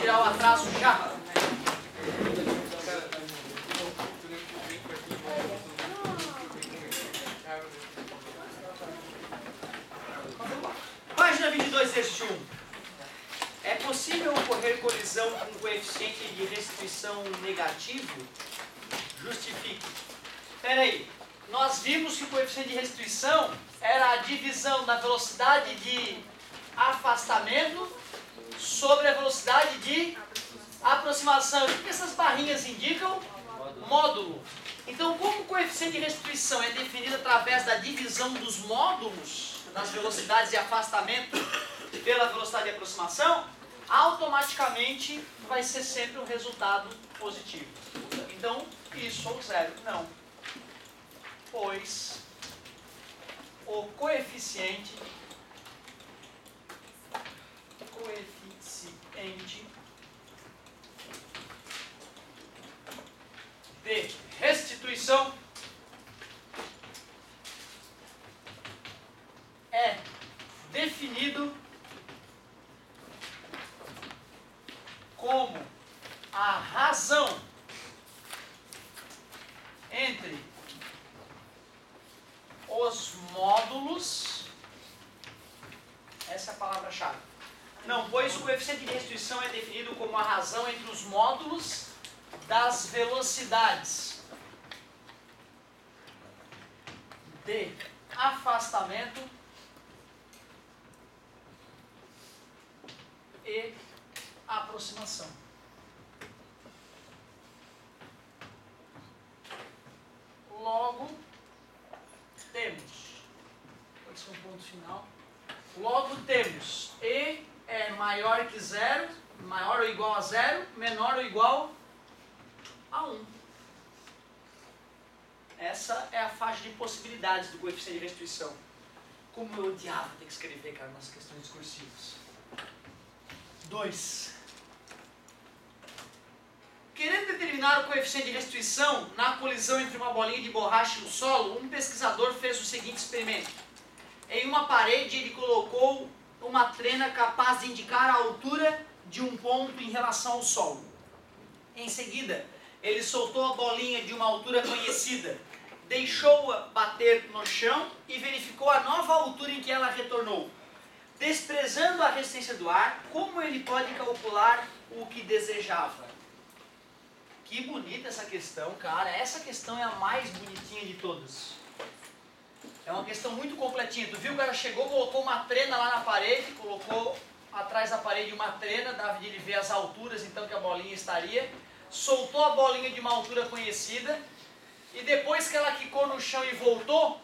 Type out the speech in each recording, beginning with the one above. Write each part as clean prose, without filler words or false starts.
tirar o atraso já. Página 22, exercício 1. É possível ocorrer colisão com coeficiente de restrição negativo? Justifique. Espera aí. Nós vimos que o coeficiente de restrição era a divisão da velocidade de afastamento sobre a velocidade de aproximação. O que essas barrinhas indicam? Módulo. Então, como o coeficiente de restrição é definido através da divisão dos módulos das velocidades de afastamento pela velocidade de aproximação, automaticamente vai ser sempre um resultado positivo. Então, isso ou zero, não. Pois o coeficiente de restituição é definido como a razão entre os módulos, essa é a palavra-chave. Não, pois o coeficiente de restituição é definido como a razão entre os módulos das velocidades de afastamento e aproximação. Logo, temos, pode ser um ponto final, logo temos E é maior que zero, maior ou igual a zero, menor ou igual a 1. Essa é a faixa de possibilidades do coeficiente de restituição. Como eu odiava ter que escrever, cara, nas questões discursivas. 2. Querendo determinar o coeficiente de restituição na colisão entre uma bolinha de borracha e o solo, um pesquisador fez o seguinte experimento. Em uma parede ele colocou uma trena capaz de indicar a altura de um ponto em relação ao solo. Em seguida, ele soltou a bolinha de uma altura conhecida, deixou-a bater no chão e verificou a nova altura em que ela retornou. Desprezando a resistência do ar, como ele pode calcular o que desejava? Que bonita essa questão, cara. Essa questão é a mais bonitinha de todas. É uma questão muito completinha. Tu viu, o cara chegou, colocou uma trena lá na parede, colocou atrás da parede uma trena, dava de ele ver as alturas então que a bolinha estaria, soltou a bolinha de uma altura conhecida, e depois que ela quicou no chão e voltou,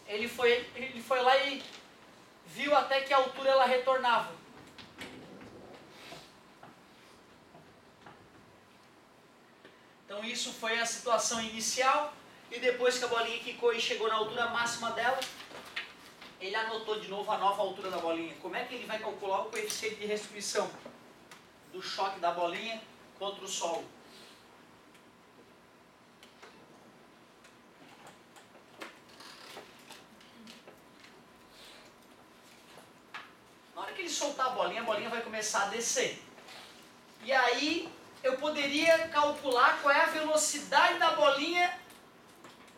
ele foi lá e viu até que altura ela retornava. Então isso foi a situação inicial, e depois que a bolinha quicou e chegou na altura máxima dela, ele anotou de novo a nova altura da bolinha. Como é que ele vai calcular o coeficiente de restituição do choque da bolinha contra o solo? Na hora que ele soltar a bolinha vai começar a descer. E aí eu poderia calcular qual é a velocidade da bolinha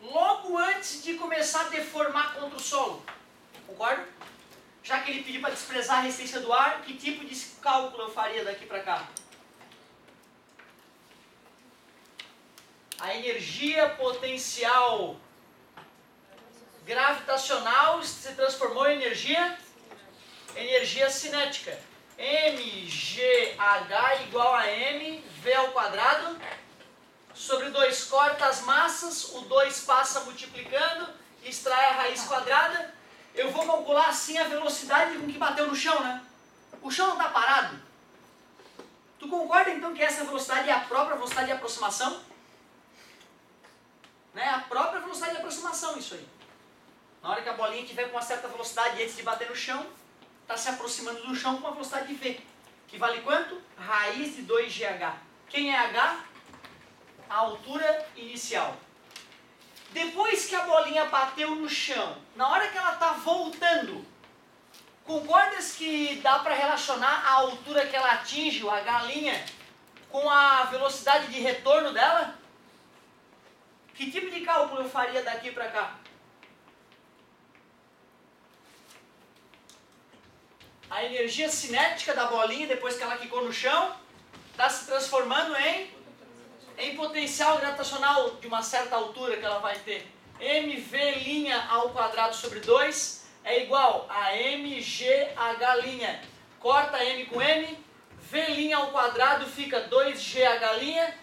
logo antes de começar a deformar contra o solo. Concorda? Já que ele pediu para desprezar a resistência do ar, que tipo de cálculo eu faria daqui para cá? A energia potencial gravitacional se transformou em energia cinética. mgh igual a mv ao quadrado sobre 2. Corta as massas, o 2 passa multiplicando, extrai a raiz quadrada. Eu vou calcular assim a velocidade com que bateu no chão, né? O chão não está parado. Tu concorda então que essa velocidade é a própria velocidade de aproximação? Né? A própria velocidade de aproximação, isso aí. Na hora que a bolinha estiver com uma certa velocidade antes de bater no chão, está se aproximando do chão com uma velocidade de v. Que vale quanto? Raiz de 2gh. Quem é h? A altura inicial. Depois que a bolinha bateu no chão, na hora que ela está voltando, Concordas que dá para relacionar a altura que ela atinge, a galinha, com a velocidade de retorno dela? Que tipo de cálculo eu faria daqui para cá? A energia cinética da bolinha, depois que ela quicou no chão, está se transformando em potencial gravitacional de uma certa altura que ela vai ter. mv' sobre 2 é igual a mgh'. Corta m com m, v' fica 2gh',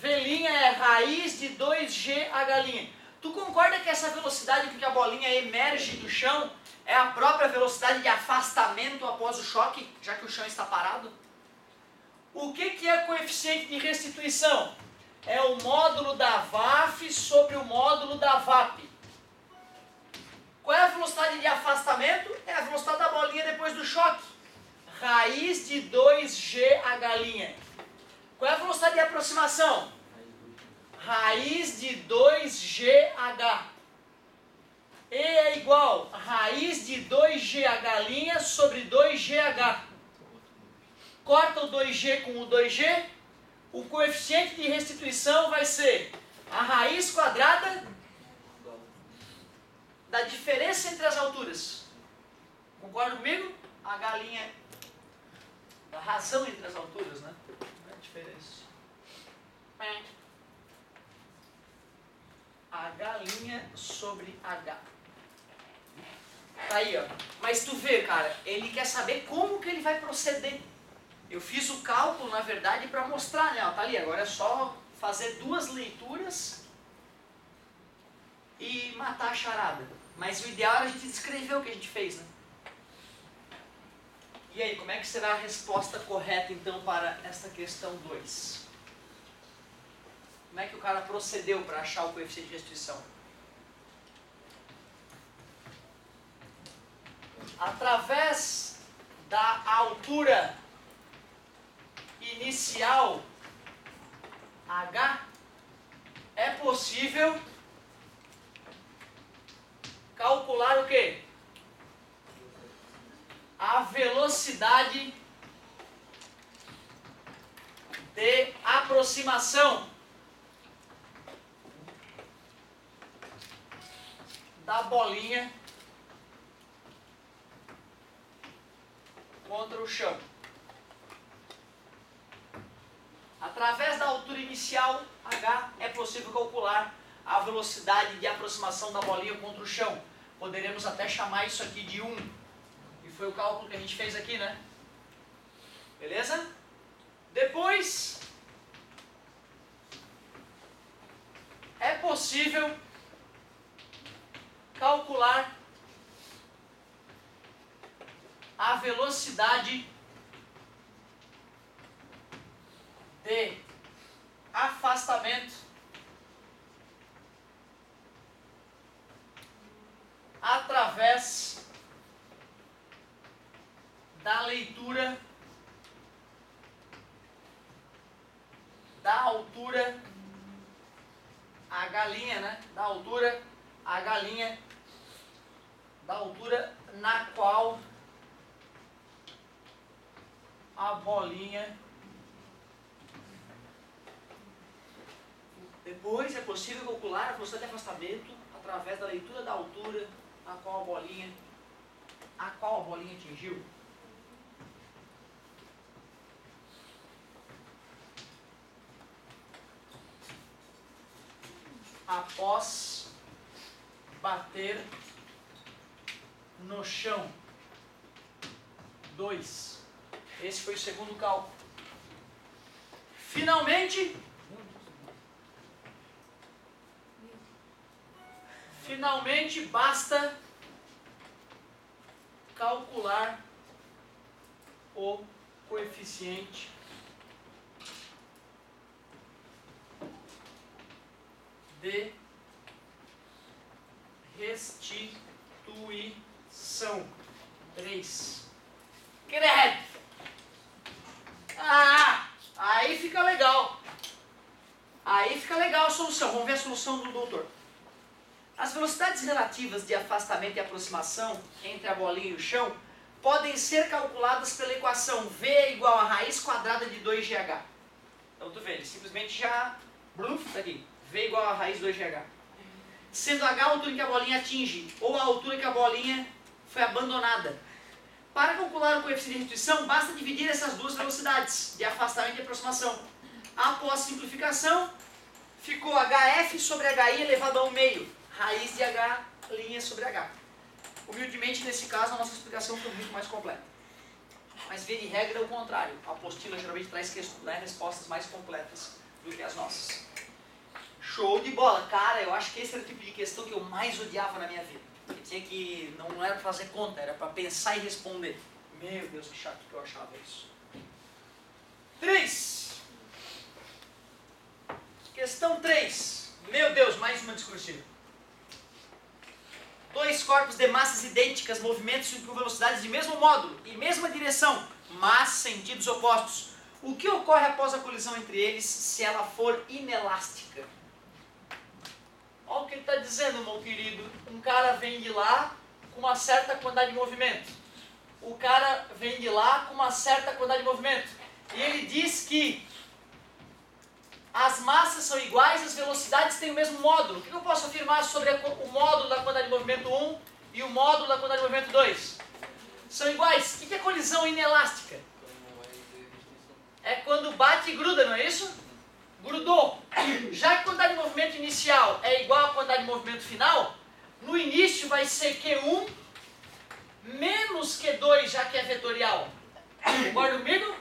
v' é raiz de 2gh'. Tu concorda que essa velocidade com que a bolinha emerge do chão é a própria velocidade de afastamento após o choque, já que o chão está parado? O que é coeficiente de restituição? É o módulo da VAF sobre o módulo da VAP. Qual é a velocidade de afastamento? É a velocidade da bolinha depois do choque. Raiz de 2gh'. Qual é a velocidade de aproximação? Raiz de 2gh. E é igual a raiz de 2gh' sobre 2gh. Corta o 2g com o 2g. O coeficiente de restituição vai ser a raiz quadrada da diferença entre as alturas. Concorda comigo? A galinha, a razão entre as alturas, né? Não é a diferença. A galinha sobre H. Tá aí, ó. Mas tu vê, cara, ele quer saber como que ele vai proceder. Eu fiz o cálculo, na verdade, para mostrar, né? Ó, tá ali, agora é só fazer duas leituras e matar a charada. Mas o ideal era a gente descrever o que a gente fez, né? E aí, como é que será a resposta correta, então, para esta questão 2? Como é que o cara procedeu para achar o coeficiente de restituição? Através da altura inicial H, é possível calcular o quê? A velocidade de aproximação da bolinha contra o chão. Através da altura inicial H é possível calcular a velocidade de aproximação da bolinha contra o chão. Poderemos até chamar isso aqui de 1. E foi o cálculo que a gente fez aqui, né? Beleza? Depois, é possível calcular a velocidade de afastamento através da leitura da altura a galinha, né? Da altura a galinha, da altura na qual a bolinha. Depois é possível calcular a velocidade de afastamento através da leitura da altura a qual a bolinha atingiu. Após bater no chão. 2. Esse foi o segundo cálculo. Finalmente, basta calcular o coeficiente de restituição. 3. Credo! Aí fica legal. Aí fica legal a solução. Vamos ver a solução do doutor. As velocidades relativas de afastamento e aproximação entre a bolinha e o chão podem ser calculadas pela equação V é igual a raiz quadrada de 2GH. Então tu vê, ele simplesmente já... tá aqui. V é igual a raiz 2GH. Sendo H a altura que a bolinha atinge, ou a altura que a bolinha foi abandonada. Para calcular o coeficiente de restituição, basta dividir essas duas velocidades, de afastamento e aproximação. Após simplificação, ficou HF sobre HI elevado ao meio. Raiz de H, linha sobre H. Humildemente, nesse caso, a nossa explicação foi muito mais completa. Mas, via de regra, é o contrário. A apostila geralmente traz respostas mais completas do que as nossas. Show de bola! Cara, eu acho que esse era o tipo de questão que eu mais odiava na minha vida. Porque tinha que... não era para fazer conta, era para pensar e responder. Meu Deus, que chato que eu achava isso. 3. Questão 3. Meu Deus, mais uma discursiva. Dois corpos de massas idênticas movimentam-se com velocidades de mesmo módulo e mesma direção, mas sentidos opostos. O que ocorre após a colisão entre eles se ela for inelástica? Olha o que ele está dizendo, meu querido. Um cara vem de lá com uma certa quantidade de movimento. O cara vem de lá com uma certa quantidade de movimento. E ele diz que as massas são iguais, as velocidades têm o mesmo módulo. O que eu posso afirmar sobre o módulo da quantidade de movimento 1 e o módulo da quantidade de movimento 2? São iguais. O que é colisão inelástica? É quando bate e gruda, não é isso? Grudou. Já que a quantidade de movimento inicial é igual à quantidade de movimento final, no início vai ser Q1 menos Q2, já que é vetorial. Concorda comigo?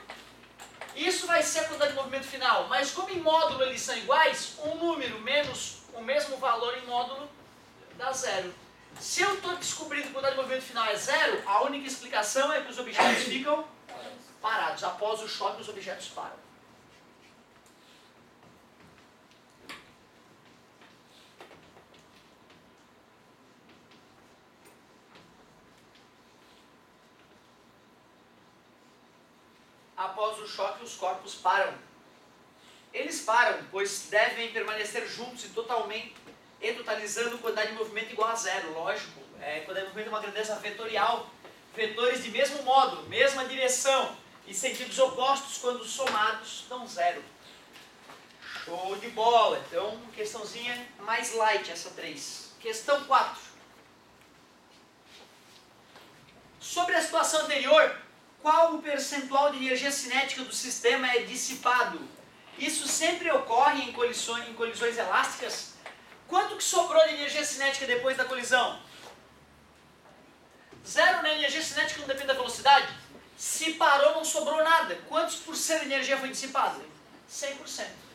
Isso vai ser a quantidade de movimento final, mas como em módulo eles são iguais, um número menos o mesmo valor em módulo dá zero. Se eu estou descobrindo que a quantidade de movimento final é zero, a única explicação é que os objetos ficam parados. Após o choque, os objetos param. Após o choque, os corpos param. Eles param, pois devem permanecer juntos e totalizando quantidade de movimento igual a zero, lógico. Quantidade de movimento é uma grandeza vetorial. Vetores de mesmo módulo, mesma direção e sentidos opostos, quando somados, dão zero. Show de bola! Então, questãozinha mais light, essa 3. Questão 4. Sobre a situação anterior, qual o percentual de energia cinética do sistema é dissipado? Isso sempre ocorre em colisões elásticas? Quanto que sobrou de energia cinética depois da colisão? Zero, né? Energia cinética não depende da velocidade. Se parou, não sobrou nada. Quantos por cento de energia foi dissipada? 100%.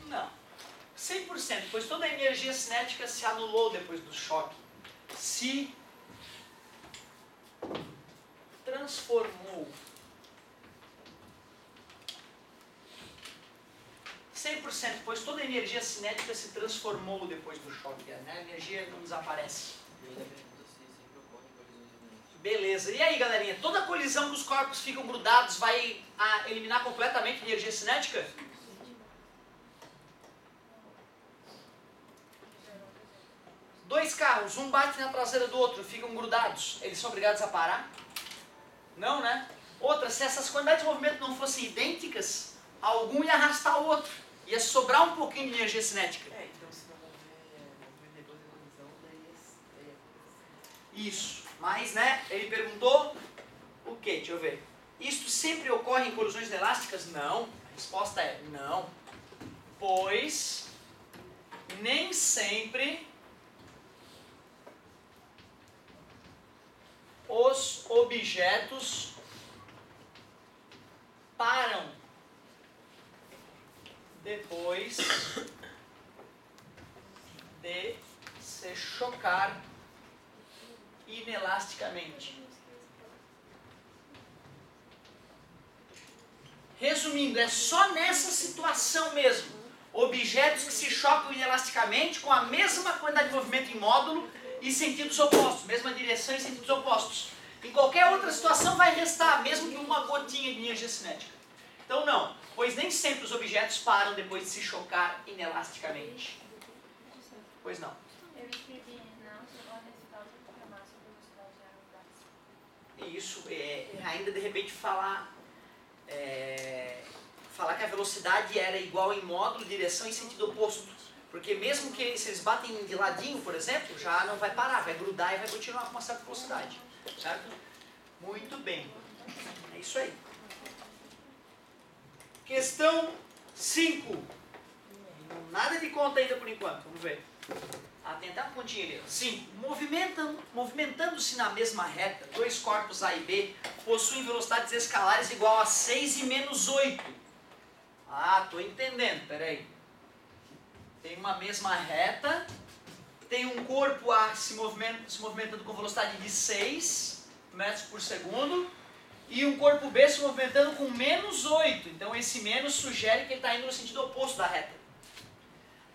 Não. 100%, pois toda a energia cinética se anulou depois do choque. Se transformou. 100%, pois toda a energia cinética se transformou depois do choque. Né? A energia não desaparece. Beleza. E aí, galerinha? Toda colisão que os corpos ficam grudados vai eliminar completamente a energia cinética? Dois carros, um bate na traseira do outro, ficam grudados. Eles são obrigados a parar? Não, né? Outra, se essas quantidades de movimento não fossem idênticas, algum ia arrastar o outro. Ia sobrar um pouquinho de energia cinética. Então se não mover depois da colisão, daí Isso. Mas, né, ele perguntou o quê? Deixa eu ver. Isto sempre ocorre em colisões elásticas? Não. A resposta é não. Pois nem sempre os objetos param depois de se chocar inelasticamente. Resumindo, é só nessa situação mesmo. Objetos que se chocam inelasticamente com a mesma quantidade de movimento em módulo e sentidos opostos, mesma direção e sentidos opostos. Em qualquer outra situação vai restar, mesmo que uma gotinha de energia cinética. Então não, pois nem sempre os objetos param depois de se chocar inelasticamente. Pois não. Eu escrevi não, só nesse caso, porque a massa e a velocidade eram iguais. Isso, ainda de repente falar que a velocidade era igual em módulo, direção e sentido oposto. Porque mesmo que se eles batem de ladinho, por exemplo, já não vai parar, vai grudar e vai continuar com uma certa velocidade. Certo? Muito bem. É isso aí. Questão 5. Nada de conta ainda por enquanto. Vamos ver. Tentar uma continha ali. 5. Movimentando-se na mesma reta, dois corpos A e B possuem velocidades escalares igual a 6 e menos 8. Estou entendendo. Peraí. Tem uma mesma reta, tem um corpo A se movimentando com velocidade de 6 metros por segundo e um corpo B se movimentando com menos 8. Então esse menos sugere que ele está indo no sentido oposto da reta.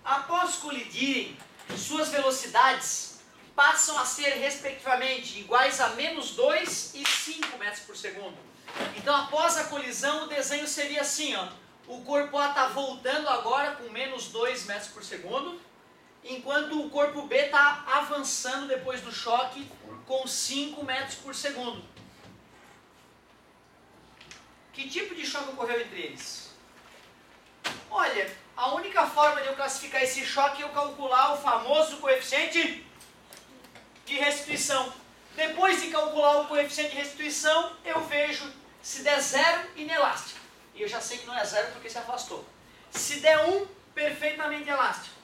Após colidirem, suas velocidades passam a ser respectivamente iguais a menos 2 e 5 metros por segundo. Então após a colisão o desenho seria assim, ó. O corpo A está voltando agora com menos 2 metros por segundo, enquanto o corpo B está avançando depois do choque com 5 metros por segundo. Que tipo de choque ocorreu entre eles? Olha, a única forma de eu classificar esse choque é eu calcular o famoso coeficiente de restituição. Depois de calcular o coeficiente de restituição, eu vejo se der 0, inelástico. E eu já sei que não é 0 porque se afastou. Se der 1, perfeitamente elástico.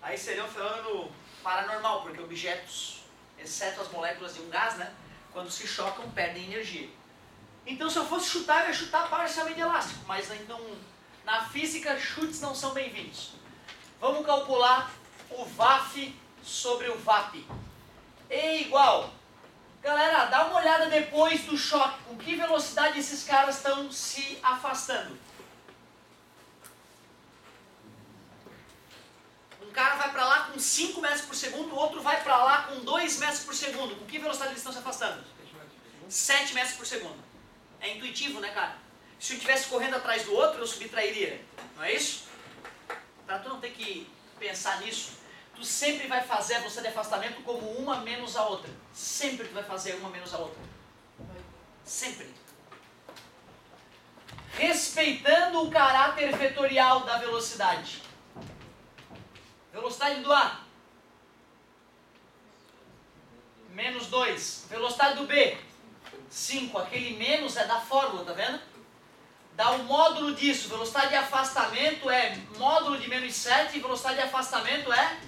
Aí seria um fenômeno paranormal, porque objetos, exceto as moléculas de um gás, né, quando se chocam, perdem energia. Então se eu fosse chutar, eu ia chutar parcialmente elástico, mas então, na física, chutes não são bem-vindos. Vamos calcular o VAF sobre o VAP. E igual. Galera, dá uma olhada depois do choque. Com que velocidade esses caras estão se afastando? Um cara vai para lá com 5 metros por segundo, o outro vai para lá com 2 metros por segundo. Com que velocidade eles estão se afastando? 7 metros por segundo. É intuitivo, né, cara? Se eu estivesse correndo atrás do outro, eu subtrairia. Não é isso? Para tu não ter que pensar nisso, tu sempre vai fazer a velocidade de afastamento como uma menos a outra. Sempre tu vai fazer uma menos a outra. Sempre. Respeitando o caráter vetorial da velocidade. Velocidade do A. Menos 2. Velocidade do B. 5. Aquele menos é da fórmula, tá vendo? Dá o módulo disso. Velocidade de afastamento é módulo de menos 7 e velocidade de afastamento é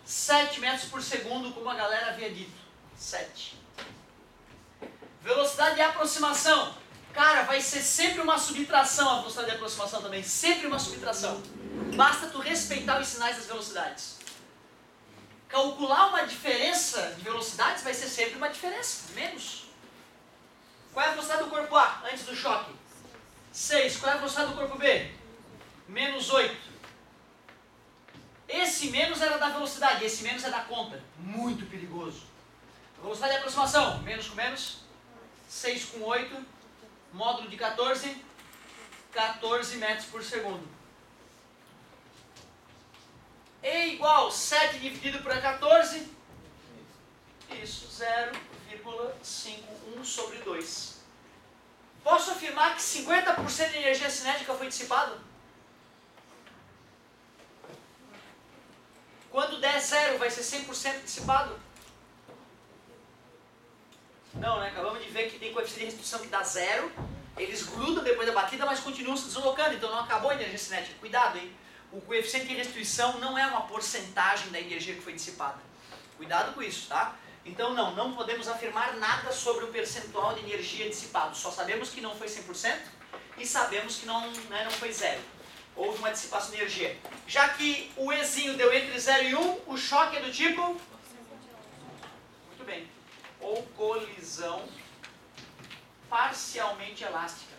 7 metros por segundo, como a galera havia dito. 7. Velocidade de aproximação. Cara, vai ser sempre uma subtração a velocidade de aproximação também. Sempre uma subtração. Basta tu respeitar os sinais das velocidades. Calcular uma diferença de velocidades vai ser sempre uma diferença. Menos. Qual é a velocidade do corpo A antes do choque? 6. Qual é a velocidade do corpo B? Menos 8. Esse menos era da velocidade, esse menos é da conta. Muito perigoso. Velocidade de aproximação. Menos com menos. 6 com 8. Módulo de 14. 14 metros por segundo. E igual 7 dividido por 14. Isso, 0,51 sobre 2. Posso afirmar que 50% de energia cinética foi dissipado? Quando der 0, vai ser 100% dissipado? Não, né? Acabamos de ver que tem coeficiente de restituição que dá 0. Eles grudam depois da batida, mas continuam se deslocando. Então não acabou a energia cinética. Cuidado, hein? O coeficiente de restituição não é uma porcentagem da energia que foi dissipada. Cuidado com isso, tá? Então não podemos afirmar nada sobre o percentual de energia dissipado. Só sabemos que não foi 100% e sabemos que não foi 0. Houve uma dissipação de energia. Já que o Ezinho deu entre 0 e 1, o choque é do tipo? Muito bem. Ou colisão parcialmente elástica.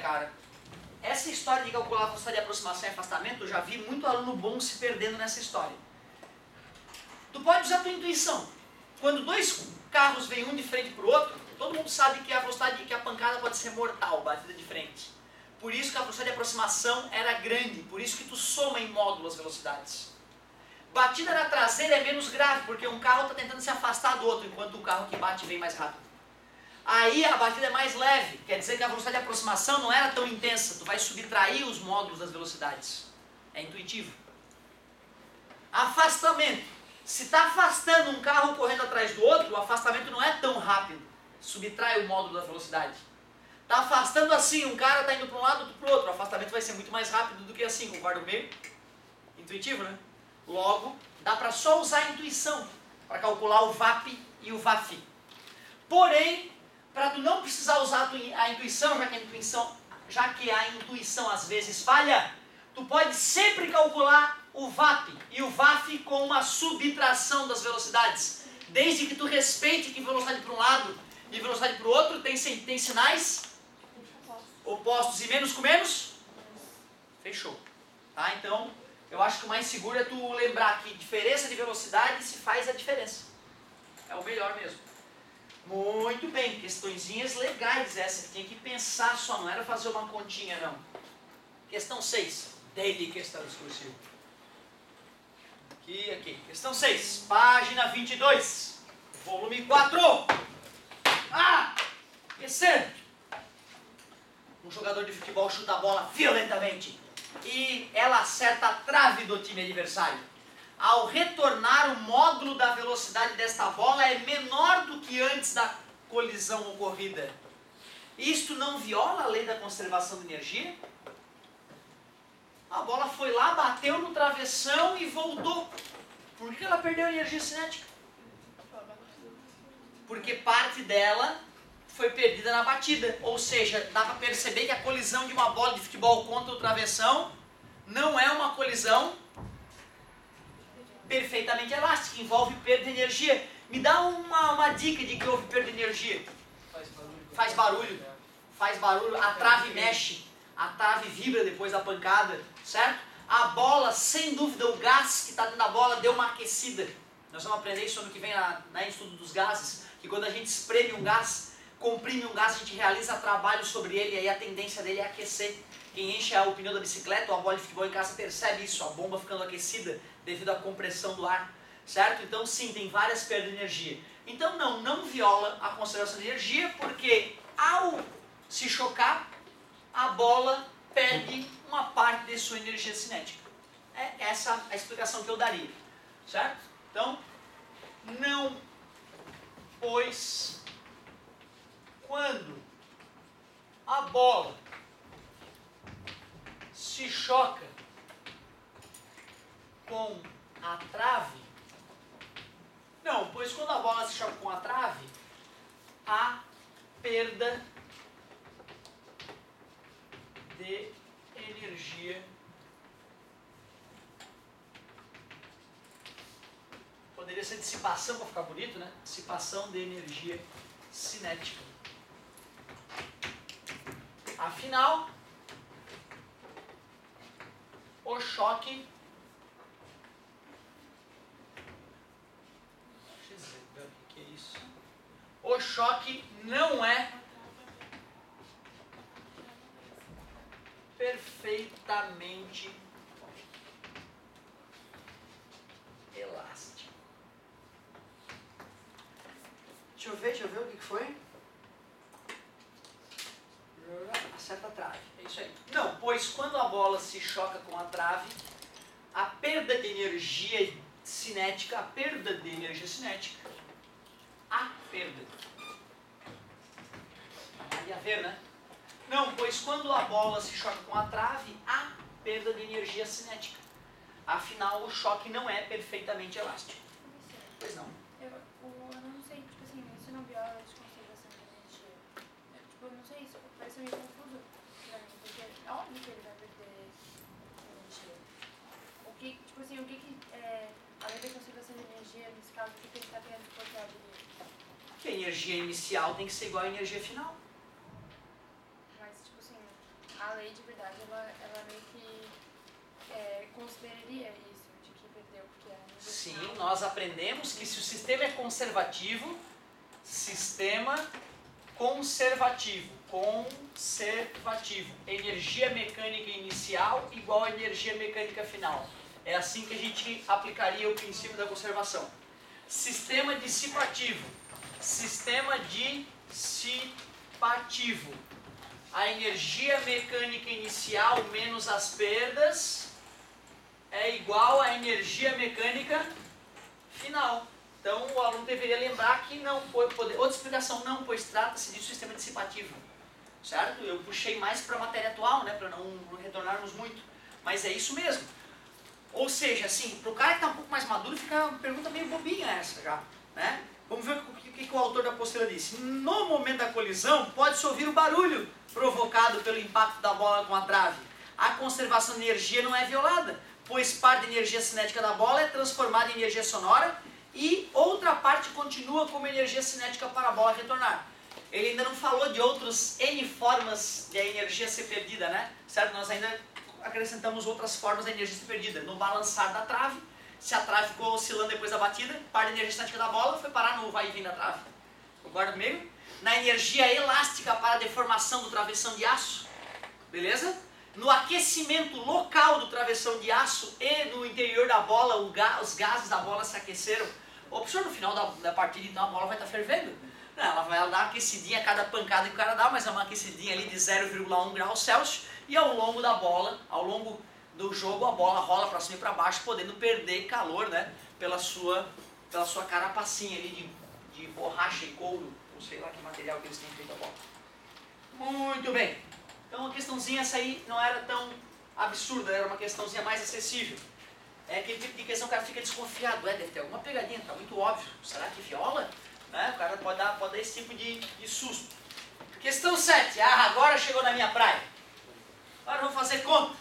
cara, essa história de calcular a velocidade de aproximação e afastamento, eu já vi muito aluno bom se perdendo nessa história. Tu pode usar a tua intuição. Quando dois carros vêm um de frente para o outro, todo mundo sabe que a velocidade, que a pancada pode ser mortal, batida de frente. Por isso que a velocidade de aproximação era grande, por isso que tu soma em módulo as velocidades. Batida na traseira é menos grave, porque um carro está tentando se afastar do outro, enquanto o carro que bate vem mais rápido. Aí a batida é mais leve, quer dizer que a velocidade de aproximação não era tão intensa, tu vai subtrair os módulos das velocidades. É intuitivo. Afastamento. Se está afastando um carro correndo atrás do outro, o afastamento não é tão rápido. Subtrai o módulo da velocidade. Está afastando assim, um cara está indo para um lado, outro para o outro. O afastamento vai ser muito mais rápido do que assim, concorda comigo? Intuitivo, né? Logo, dá para só usar a intuição para calcular o VAP e o VAFI. Porém, para tu não precisar usar a intuição, já que a intuição às vezes falha, tu pode sempre calcular o VAP e o VAF com uma subtração das velocidades. Desde que tu respeite que velocidade para um lado e velocidade para o outro tem sinais opostos e menos com menos? Fechou. Tá? Então, eu acho que o mais seguro é tu lembrar que diferença de velocidade se faz a diferença. É o melhor mesmo. Muito bem, questõezinhas legais essa. Tinha que pensar só, não era fazer uma continha não. Questão 6. Daily questão discursiva. Aqui. Questão 6. Página 22. Volume 4. Terceiro. Um jogador de futebol chuta a bola violentamente. E ela acerta a trave do time adversário. Ao retornar, o módulo da velocidade desta bola é menor do que antes da colisão ocorrida. Isto não viola a lei da conservação de energia? A bola foi lá, bateu no travessão e voltou. Por que ela perdeu energia cinética? Porque parte dela foi perdida na batida. Ou seja, dá para perceber que a colisão de uma bola de futebol contra o travessão não é uma colisão perfeitamente elástica, envolve perda de energia. Me dá uma dica de que houve perda de energia. Faz barulho, a trave mexe, a trave vibra depois da pancada, certo? A bola, sem dúvida, o gás que está dentro da bola deu uma aquecida. Nós vamos aprender isso ano que vem na estudo dos gases, que quando a gente espreme um gás, comprime um gás, a gente realiza trabalho sobre ele e aí a tendência dele é aquecer. Quem enche o pneu da bicicleta ou a bola de futebol em casa percebe isso, a bomba ficando aquecida devido à compressão do ar, certo? Então sim, tem várias perdas de energia. Então não viola a conservação de energia, porque ao se chocar, a bola perde uma parte de sua energia cinética. É essa a explicação que eu daria, certo? Então, não, pois quando a bola se choca com a trave, não, pois quando a bola se choca com a trave, há perda de energia. Poderia ser dissipação para ficar bonito, né? Dissipação de energia cinética. Afinal, o choque que é isso? O choque não é perfeitamente elástico. Deixa eu ver o que foi. Acerta a trave, é isso aí. Não, pois quando a bola se choca com a trave, a perda de energia cinética, a perda, vai haver, né? Não, pois quando a bola se choca com a trave, há perda de energia cinética. Afinal, o choque não é perfeitamente elástico. Pois não. Eu não sei, tipo assim, isso não viola de conservação de energia. Eu não sei, isso parece meio confuso pra mim, porque é óbvio que ele vai perder energia. O que a lei da conservação de energia, nesse caso, o que ele está querendo exportar dele? Que a energia inicial tem que ser igual à energia final. Mas, tipo assim, lei de verdade, ela meio que consideraria isso, de que perdeu, porque a nível Sim, final- nós aprendemos que se o sistema é conservativo, energia mecânica inicial igual a energia mecânica final. É assim que a gente aplicaria o princípio da conservação. Sistema dissipativo. A energia mecânica inicial menos as perdas é igual à energia mecânica final. Então o aluno deveria lembrar que não pode poder. Outra explicação, não, pois trata-se de sistema dissipativo. Certo? Eu puxei mais para a matéria atual, né, para não retornarmos muito. Mas é isso mesmo. Ou seja, assim, para o cara que está um pouco mais maduro, fica uma pergunta meio bobinha essa já. Né? Vamos ver o que o autor da apostila disse. No momento da colisão, pode-se ouvir o barulho provocado pelo impacto da bola com a trave. A conservação de energia não é violada, pois parte da energia cinética da bola é transformada em energia sonora e outra parte continua como energia cinética para a bola retornar. Ele ainda não falou de outras N formas de a energia ser perdida, né? Certo? Nós ainda acrescentamos outras formas da energia ser perdida. No balançar da trave, se a trave ficou oscilando depois da batida, parte da energia cinética da bola foi parar no vai e vem da trave. Concorda comigo? Na energia elástica para a deformação do travessão de aço, beleza? No aquecimento local do travessão de aço e no interior da bola, os gases da bola se aqueceram. O professor, no final da partida, então a bola vai estar fervendo. Não, ela vai dar uma aquecidinha a cada pancada que o cara dá, mas é uma aquecidinha ali de 0,1 graus Celsius. E ao longo da bola, ao longo do jogo, a bola rola para cima e para baixo, podendo perder calor, né? Pela sua carapacinha ali de borracha e couro, ou sei lá que material que eles têm feito a bola. Muito bem. Então a questãozinha essa aí não era tão absurda, era uma questãozinha mais acessível. É aquele tipo de questão que o cara fica desconfiado, deve ter alguma pegadinha, tá muito óbvio. Será que viola? Né? O cara pode dar esse tipo de susto. Questão 7. Agora chegou na minha praia. Agora vamos fazer conta.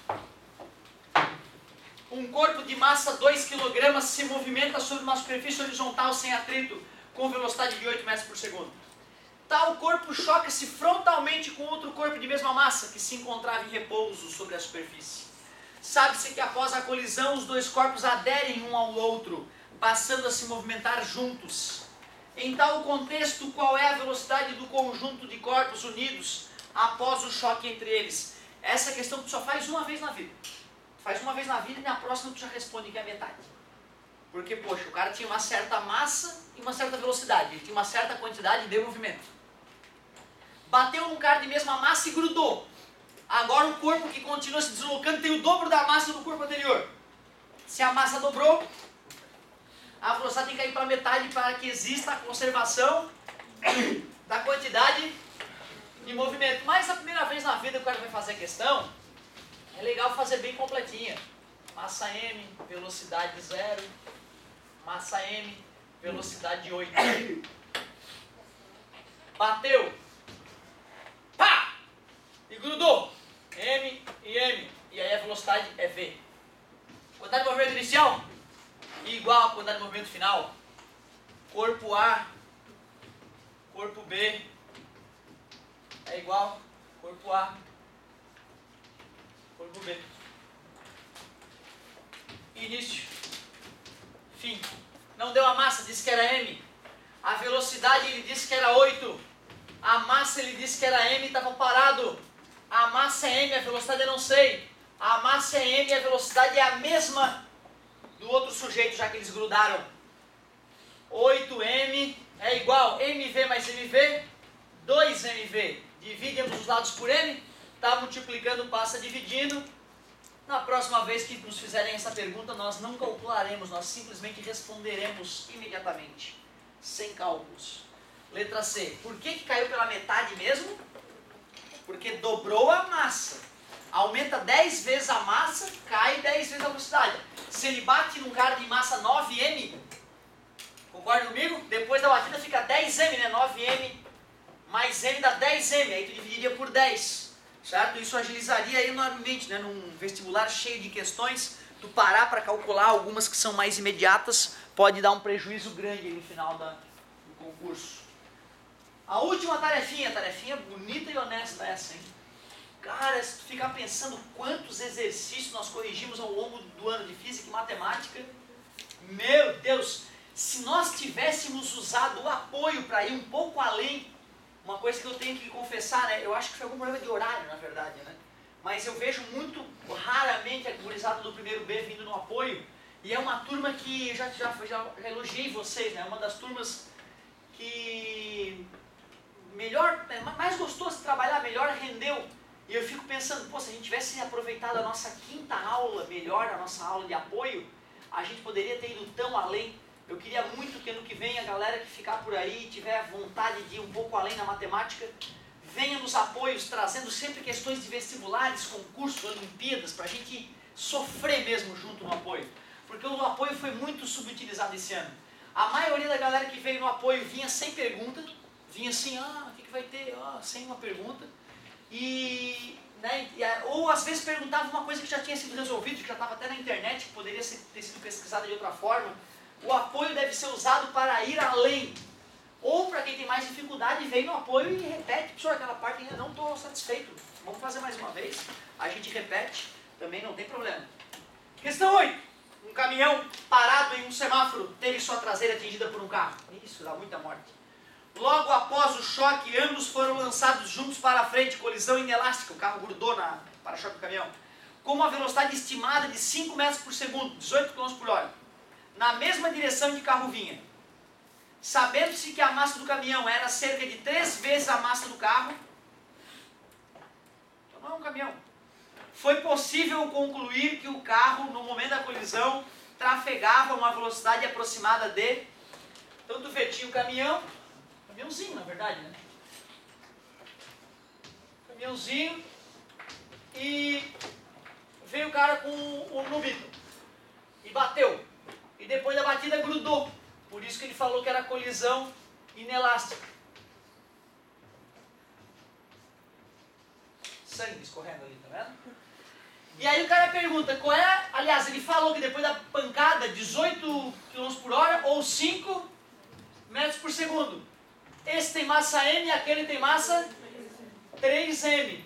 Um corpo de massa 2 kg se movimenta sobre uma superfície horizontal sem atrito, com velocidade de 8 metros por segundo. Tal corpo choca-se frontalmente com outro corpo de mesma massa, que se encontrava em repouso sobre a superfície. Sabe-se que após a colisão, os dois corpos aderem um ao outro, passando a se movimentar juntos. Em tal contexto, qual é a velocidade do conjunto de corpos unidos após o choque entre eles? Essa questão tu só faz uma vez na vida. Tu faz uma vez na vida e na próxima tu já responde que é a metade. Porque, poxa, o cara tinha uma certa massa e uma certa velocidade. Ele tinha uma certa quantidade de movimento. Bateu num cara de mesma massa e grudou. Agora o corpo que continua se deslocando tem o dobro da massa do corpo anterior. Se a massa dobrou, a velocidade tem que cair para metade para que exista a conservação da quantidade de movimento. Mas a primeira vez na vida que o cara vai fazer a questão, é legal fazer bem completinha. Massa M, velocidade 0. Massa M, velocidade 8. Bateu. Pá! E grudou. M e M. E aí a velocidade é V. Quantidade de movimento inicial igual a quantidade de movimento final. Corpo A, corpo B é igual corpo A, corpo B. Início. Fim. Não deu a massa, disse que era M. A velocidade ele disse que era 8. A massa ele disse que era M e estava parado. A massa é M, a velocidade eu não sei. A massa é M e a velocidade é a mesma do outro sujeito, já que eles grudaram. 8M é igual MV mais MV, 2MV. Divide ambos os lados por M, está multiplicando, passa dividindo. Na próxima vez que nos fizerem essa pergunta, nós não calcularemos, nós simplesmente responderemos imediatamente, sem cálculos. Letra C. Por que caiu pela metade mesmo? Porque dobrou a massa. Aumenta 10 vezes a massa, cai 10 vezes a velocidade. Se ele bate num cara de massa 9M, concorda comigo? Depois da batida fica 10M, né? 9M mais M dá 10M, aí tu dividiria por 10, certo? Isso agilizaria enormemente, né? Num vestibular cheio de questões, tu parar para calcular algumas que são mais imediatas, pode dar um prejuízo grande no final do concurso. A última tarefinha bonita e honesta essa, hein? Cara, se tu ficar pensando quantos exercícios nós corrigimos ao longo do ano de física e matemática, meu Deus, se nós tivéssemos usado o apoio para ir um pouco além, uma coisa que eu tenho que confessar, né? Eu acho que foi algum problema de horário, na verdade, né? Mas eu vejo muito raramente a gurizada do primeiro B vindo no apoio, e é uma turma que eu já elogiei vocês, né? Uma das turmas que melhor, mais gostoso de trabalhar, melhor rendeu. E eu fico pensando, pô, se a gente tivesse aproveitado a nossa quinta aula melhor, a nossa aula de apoio, a gente poderia ter ido tão além. Eu queria muito que ano que vem a galera que ficar por aí, tiver vontade de ir um pouco além na matemática, venha nos apoios, trazendo sempre questões de vestibulares, concursos, Olimpíadas, para a gente sofrer mesmo junto no apoio. Porque o apoio foi muito subutilizado esse ano. A maioria da galera que veio no apoio vinha sem pergunta, vinha assim, o que vai ter? Sem uma pergunta. Ou às vezes perguntava uma coisa que já tinha sido resolvida, que já estava até na internet, que poderia ter sido pesquisada de outra forma. O apoio deve ser usado para ir além. Ou para quem tem mais dificuldade, vem no apoio e repete, professor, aquela parte ainda não estou satisfeito, vamos fazer mais uma vez. A gente repete, também não tem problema. Questão 8. Um caminhão parado em um semáforo teve sua traseira atingida por um carro. Isso dá muita morte. Logo após o choque, ambos foram lançados juntos para a frente, colisão inelástica, o carro grudou na para-choque do caminhão, com uma velocidade estimada de 5 metros por segundo, 18 km por hora, na mesma direção em que o carro vinha. Sabendo-se que a massa do caminhão era cerca de 3 vezes a massa do carro, então não é um caminhão, foi possível concluir que o carro, no momento da colisão, trafegava a uma velocidade aproximada de... Então tu vê, tinha o caminhãozinho, na verdade, né? Caminhãozinho, e veio o cara com o nubito e bateu. E depois da batida grudou. Por isso que ele falou que era colisão inelástica. Sangue escorrendo ali, tá vendo? E aí o cara pergunta, qual é... Aliás, ele falou que depois da pancada, 18 km por hora ou 5 metros por segundo. Esse tem massa M, aquele tem massa 3M.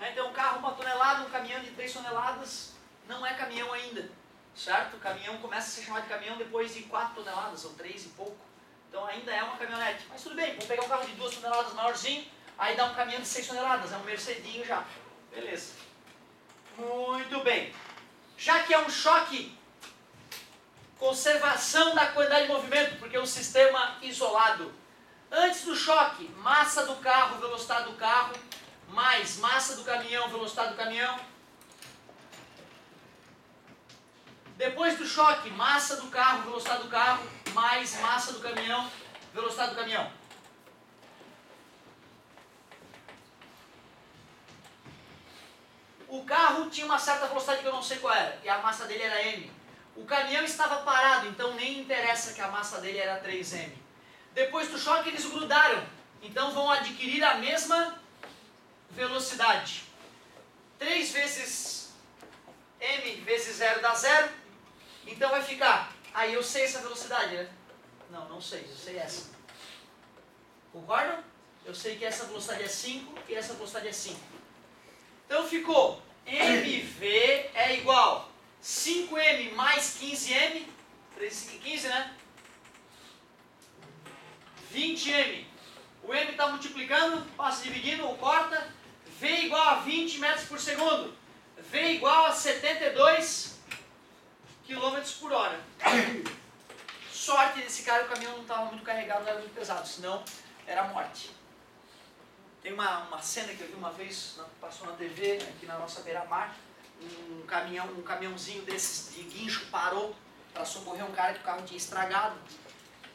Então um carro 1 tonelada, um caminhão de 3 toneladas, não é caminhão ainda. Certo? O caminhão começa a ser chamado de caminhão depois de 4 toneladas, ou 3 e pouco. Então ainda é uma caminhonete. Mas tudo bem, vamos pegar um carro de 2 toneladas maiorzinho, aí dá um caminhão de 6 toneladas, é um Mercedinho já. Beleza. Muito bem. Já que é um choque, conservação da quantidade de movimento, porque é um sistema isolado. Antes do choque, massa do carro, velocidade do carro, mais massa do caminhão, velocidade do caminhão. Depois do choque, massa do carro, velocidade do carro, mais massa do caminhão, velocidade do caminhão. O carro tinha uma certa velocidade que eu não sei qual era, e a massa dele era M. O caminhão estava parado, então nem interessa que a massa dele era 3M. Depois do choque eles grudaram, então vão adquirir a mesma velocidade. 3 vezes M vezes 0 dá 0, então vai ficar... Aí eu sei essa velocidade, né? Não sei, eu sei essa. Concordam? Eu sei que essa velocidade é 5 e essa velocidade é 5. Então ficou MV é igual 5M mais 15M, 3, 5, 15, né? 20M. O M está multiplicando, passa dividindo ou corta. V igual a 20 metros por segundo. V igual a 72 km por hora. Sorte desse cara, o caminhão não estava muito carregado, não era muito pesado, senão era morte. Tem uma cena que eu vi uma vez, passou na TV, aqui na nossa beira-mar, um caminhãozinho desses de guincho parou para socorrer um cara que o carro tinha estragado.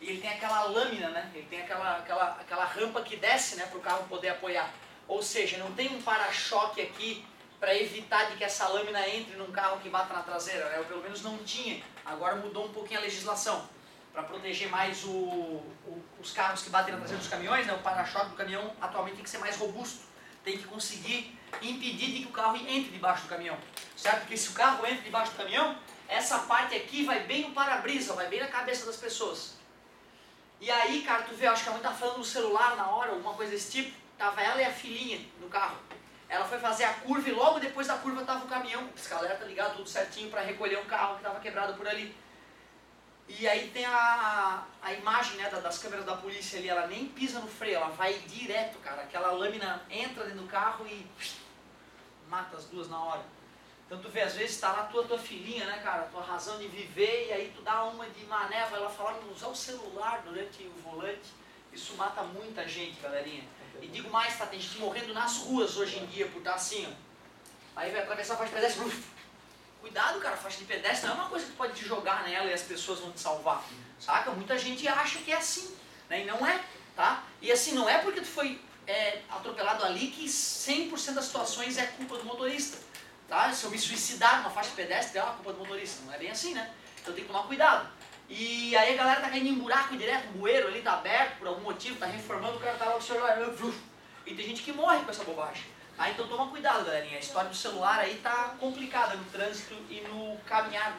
E ele tem aquela lâmina, né? Ele tem aquela rampa que desce, né, para o carro poder apoiar. Ou seja, não tem um para-choque aqui para evitar de que essa lâmina entre num carro que bata na traseira, né? Ou pelo menos não tinha. Agora mudou um pouquinho a legislação para proteger mais os carros que batem na traseira dos caminhões, né? O para-choque do caminhão atualmente tem que ser mais robusto. Tem que conseguir impedir de que o carro entre debaixo do caminhão. Certo? Porque se o carro entra debaixo do caminhão, essa parte aqui vai bem no para-brisa, vai bem na cabeça das pessoas. E aí, cara, tu vê, acho que a mãe tá falando no celular na hora, alguma coisa desse tipo. Tava ela e a filhinha no carro. ela foi fazer a curva e logo depois da curva tava o caminhão, o pisca-alerta ligado, tudo certinho para recolher um carro que tava quebrado por ali. E aí tem a imagem, né, das câmeras da polícia ali, ela nem pisa no freio, ela vai direto, cara. Aquela lâmina entra dentro do carro e mata as duas na hora. Então tu vê, às vezes tá lá tua filhinha, né, cara, tua razão de viver, e aí tu dá uma de mané, vai lá falar em usar o celular durante o volante. Isso mata muita gente, galerinha. E digo mais, tá, tem gente morrendo nas ruas hoje em dia por estar assim, ó. Aí vai atravessar a faixa de pedestre, cuidado, cara, faixa de pedestre não é uma coisa que tu pode te jogar nela e as pessoas vão te salvar, saca? Muita gente acha que é assim, né? E não é, tá? E assim, não é porque tu foi atropelado ali que 100% das situações é culpa do motorista, tá? Se eu me suicidar numa faixa de pedestre, é uma culpa do motorista, não é bem assim, né? Então tem que tomar cuidado. E aí a galera tá caindo em buraco direto, o bueiro ali tá aberto por algum motivo, tá reformando, o cara tá lá com o celular, e tem gente que morre com essa bobagem. Ah, então toma cuidado, galerinha. A história do celular aí tá complicada no trânsito e no caminhar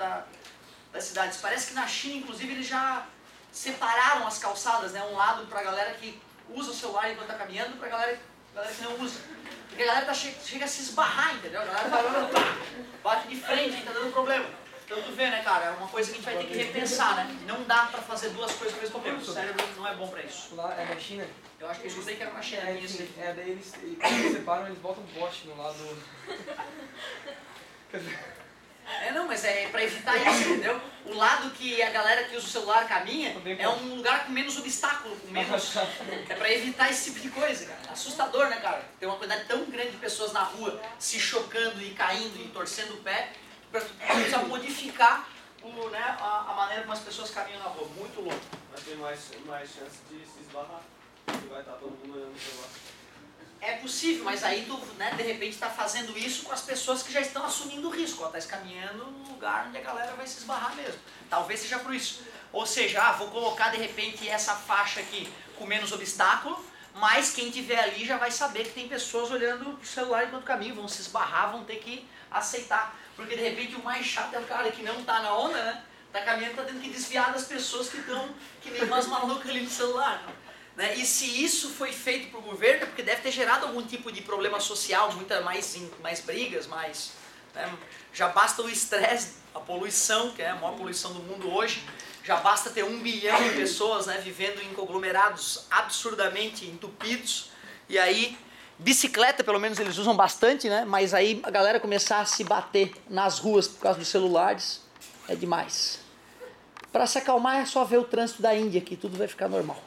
das cidades. Parece que na China, inclusive, eles já separaram as calçadas, né? Um lado pra galera que usa o celular enquanto tá caminhando, pra galera que não usa. Porque a galera chega a se esbarrar, entendeu? A galera vai bate de frente e tá dando problema. Então tu vê, né, cara? É uma coisa que a gente vai ter que repensar, né? Não dá pra fazer duas coisas ao mesmo tempo. O cérebro não é bom pra isso. Lá é na China? Eu acho que eu escutei que era na China. Daí eles, quando eles separam, eles botam um poste no lado... Não, mas é pra evitar isso, entendeu? O lado que a galera que usa o celular caminha é um lugar com menos obstáculo, com menos... É pra evitar esse tipo de coisa, cara. Assustador, né, cara? Tem uma quantidade tão grande de pessoas na rua se chocando e caindo e torcendo o pé, pra precisar modificar a maneira como as pessoas caminham na rua. Muito louco. Mas tem mais chance de se esbarrar, porque vai estar todo mundo olhando o celular. É possível, mas aí tu, né, de repente está fazendo isso com as pessoas que já estão assumindo o risco, ó, tá caminhando num lugar onde a galera vai se esbarrar mesmo. Talvez seja por isso. Ou seja, vou colocar de repente essa faixa aqui com menos obstáculo, mas quem tiver ali já vai saber que tem pessoas olhando pro celular enquanto caminham, vão se esbarrar, vão ter que aceitar. Porque de repente o mais chato é o cara que não tá na onda, né? Tá caminhando, tá tendo que desviar das pessoas que estão que nem umas malucas ali no celular. Né? E se isso foi feito por governo, é porque deve ter gerado algum tipo de problema social, mais brigas, mais... Né? Já basta o estresse, a poluição, que é a maior poluição do mundo hoje, já basta ter 1 bilhão de pessoas, né, vivendo em conglomerados absurdamente entupidos, e aí, bicicleta pelo menos eles usam bastante, né, mas aí a galera começar a se bater nas ruas por causa dos celulares, é demais. Para se acalmar é só ver o trânsito da Índia, que tudo vai ficar normal.